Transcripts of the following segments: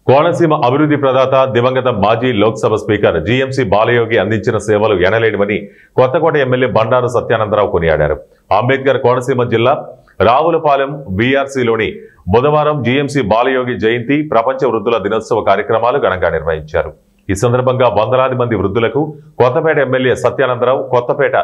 కోనసీమ అభివృద్ధి ప్రదాత దివంగత మాజీ లోక్సభ స్పీకర్ జీఎంసీ బాలయోగి అందించిన సేవలు ఎనలేనివని కొత్తకోట ఎమ్మెల్యే బండారు సత్యానందరావు కొనియాడారు. అంబేద్కర్ కోనసీమ జిల్లా రావులపాలెం బీఆర్సీలోని బుధవారం జీఎంసీ బాలయోగి జయంతి ప్రపంచ వృద్ధుల దినోత్సవ కార్యక్రమాలు ఘనంగా నిర్వహించారు. ఈ సందర్భంగా వందలాది మంది వృద్ధులకు Kothapeta MLA Satyanandarao, Kothapeta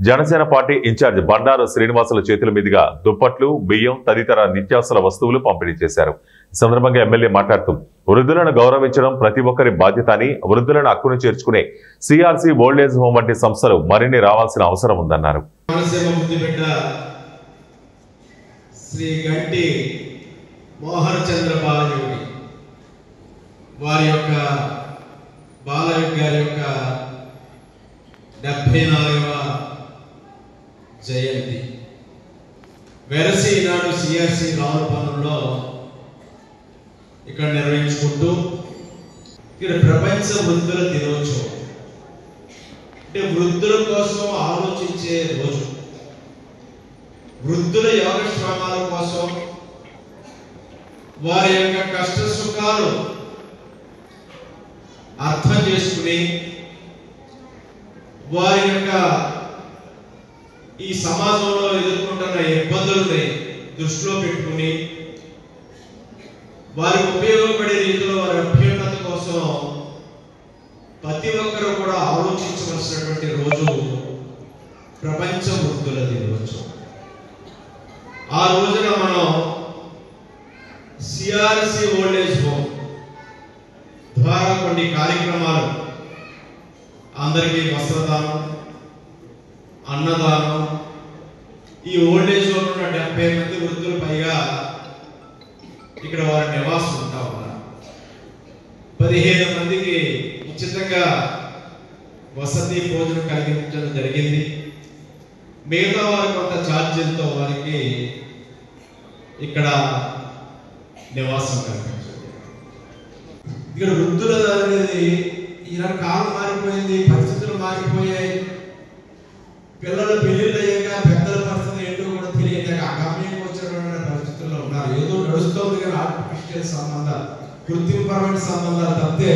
Janasena party incharge Bandaru శ్రీనివాసుల చేతుల మీదుగా దుప్పట్లు, బియ్యం తదితర నిత్యావసర వస్తువులు పంపిణీ చేశారు. ఈ సందర్భంగా ఎమ్మెల్యే మాట్లాడుతూ వృద్ధులను గౌరవించడం ప్రతి ఒక్కరి బాధ్యత అని, వృద్ధులను హక్కును చేర్చుకునే సిఆర్సీ ఓల్డేజ్ హోమ్ వంటి సంస్థలు మరిన్ని రావాల్సిన అవసరం ఉందన్నారు. బాలయోగి గారి యొక్క 74వ జయంతి వెరసి ఈనాడు సిఆర్సి రావులపాలెంలో ఇక్కడ నిర్వహించుకుంటూ ఇక్కడ ప్రపంచ వృద్ధుల దినోత్సవం అంటే వృద్ధుల కోసం ఆలోచించే రోజు, వృద్ధుల యోగక్షేమాల కోసం, వారి యొక్క కష్ట సుఖాలు అర్థం చేసుకుని వారి యొక్క ఈ సమాజంలో ఎదుర్కొంటున్న ఇబ్బందులని దృష్టిలో పెట్టుకుని వారికి ఉపయోగపడే రీతిలో వారి అభ్యున్నత కోసం ప్రతి ఒక్కరూ కూడా ఆలోచించవలసినటువంటి రోజు ప్రపంచ వృద్ధుల దినోత్సవం. ఆ రోజున మనం సిఆర్సి ఓల్డేజ్ హోమ్ ద్వారా కొన్ని కార్యక్రమాలు, అందరికీ వస్త్రదానం, అన్నదానం, ఈ ఓల్డేజ్ హోమ్ ఉన్న 70 మంది వృద్ధులు పైగా ఇక్కడ వారి నివాసం ఉంటా ఉన్నారు. 15 మందికి ఉచితంగా వసతి భోజనం కలిగించడం జరిగింది. మిగతా వారి కొంత ఛార్జీలతో వారికి ఇక్కడ నివాసం కలిగించారు. ఇక్కడ వృద్ధుల అనేది ఈనాడు కాలం మారిపోయింది, పరిస్థితులు మారిపోయాయి. పిల్లల పెళ్లిళ్ళు అయ్యాక పెద్దల పరిస్థితులు ఏంటో కూడా తెలియక అగమ్యంగా వచ్చినటువంటి పరిస్థితుల్లో ఉన్నారు. ఏదో నడుస్తుంది కానీ ఆర్టిఫిషియల్ సంబంధాలు, కృత్రిమపరమైన సంబంధాలు తప్పితే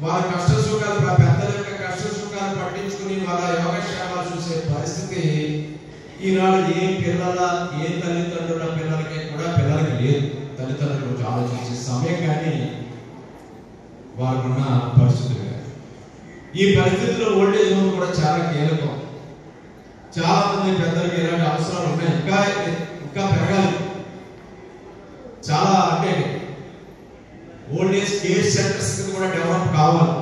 వాళ్ళ కష్ట సుఖాలు, పెద్దల యొక్క కష్ట సుఖాలు పట్టించుకుని వాళ్ళ యోగక్షేమాలు చూసే పరిస్థితి ఈనాడు ఏ తల్లిదండ్రుల పిల్లలకి కూడా పిల్లలకి లేదు. తల్లిదండ్రుల గురించి ఆలోచించే సమయం కానీ వారికున్న పరిస్థితులు. ఈ పరిస్థితుల్లో ఓల్డేజ్ హోమ్ కూడా చాలా కీలకం. చాలా మంది పెద్దలకి ఇలాంటి అవసరాలు ఉన్నాయి, ఇంకా పెరగాలి. చాలా అంటే ఓల్డేజ్ కేర్ సెంటర్స్ కూడా డెవలప్ కావాలి.